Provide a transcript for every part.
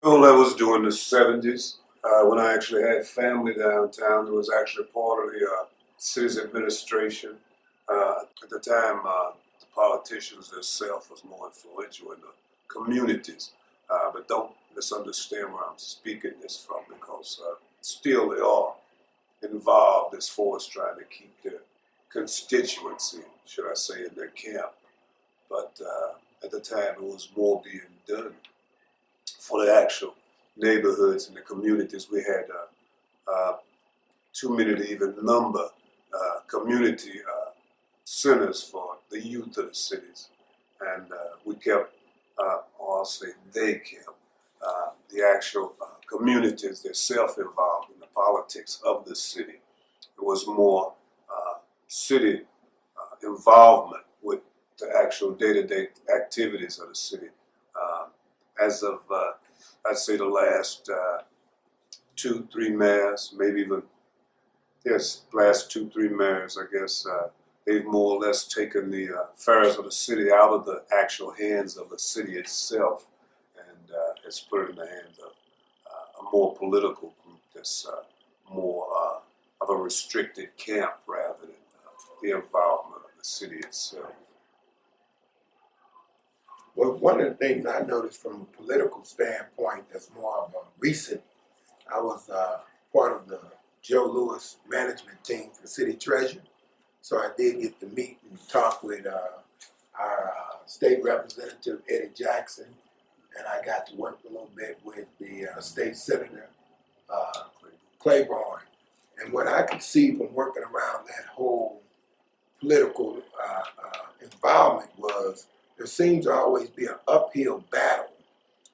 Well, that was during the 70s when I actually had family downtown. It was actually part of the city's administration. At the time, the politicians themselves was more influential in the communities. But don't misunderstand where I'm speaking this from because still they are involved as far as trying to keep their constituency, should I say, in their camp. But at the time, it was more being done for the actual neighborhoods and the communities. We had too many to even number community centers for the youth of the cities. And we kept, or I'll say they kept, the actual communities themselves involved in the politics of the city. It was more city involvement with the actual day-to-day activities of the city. As of, I'd say the last 2, 3 mayors, maybe even, yes, last 2, 3 mayors, I guess, they've more or less taken the affairs of the city out of the actual hands of the city itself and has put it in the hands of a more political group that's more of a restricted camp rather than the involvement of the city itself. Well, one of the things I noticed from a political standpoint that's more of a recent, I was part of the Joe Louis management team for City Treasurer. So I did get to meet and talk with our state representative, Eddie Jackson, and I got to work a little bit with the state senator, Claiborne. And what I could see from working around that whole political involvement was there seems to always be an uphill battle.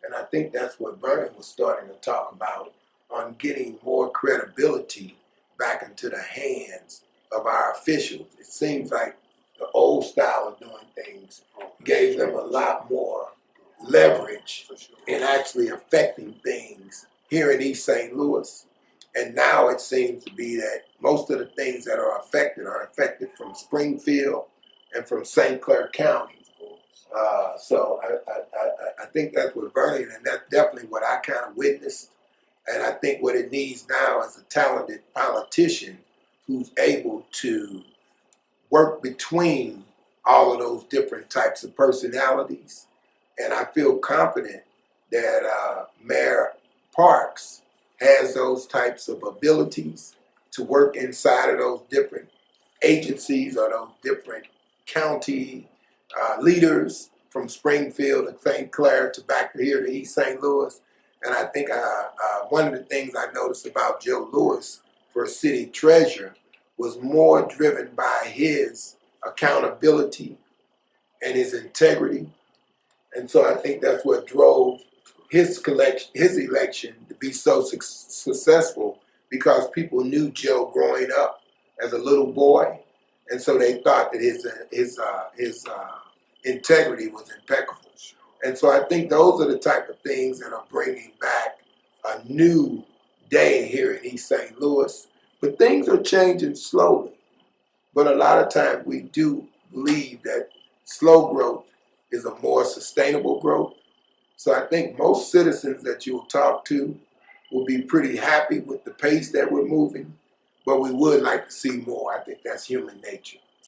And I think that's what Vernon was starting to talk about on getting more credibility back into the hands of our officials. It seems like the old style of doing things gave them a lot more leverage in actually affecting things here in East St. Louis. And now it seems to be that most of the things that are affected from Springfield and from St. Clair County. So I think that's what Vernon, and that's definitely what I kind of witnessed. And I think what it needs now is a talented politician who's able to work between all of those different types of personalities. And I feel confident that Mayor Parks has those types of abilities to work inside of those different agencies or those different county leaders from Springfield to St. Clair to back to here to East St. Louis. And I think one of the things I noticed about Joe Louis for city treasurer was more driven by his accountability and his integrity. And so I think that's what drove his election to be so successful, because people knew Joe growing up as a little boy, and so they thought that his integrity was impeccable. And so I think those are the type of things that are bringing back a new day here in East St. Louis. But things are changing slowly. But a lot of times we do believe that slow growth is a more sustainable growth. So I think most citizens that you'll talk to will be pretty happy with the pace that we're moving, but we would like to see more. I think that's human nature.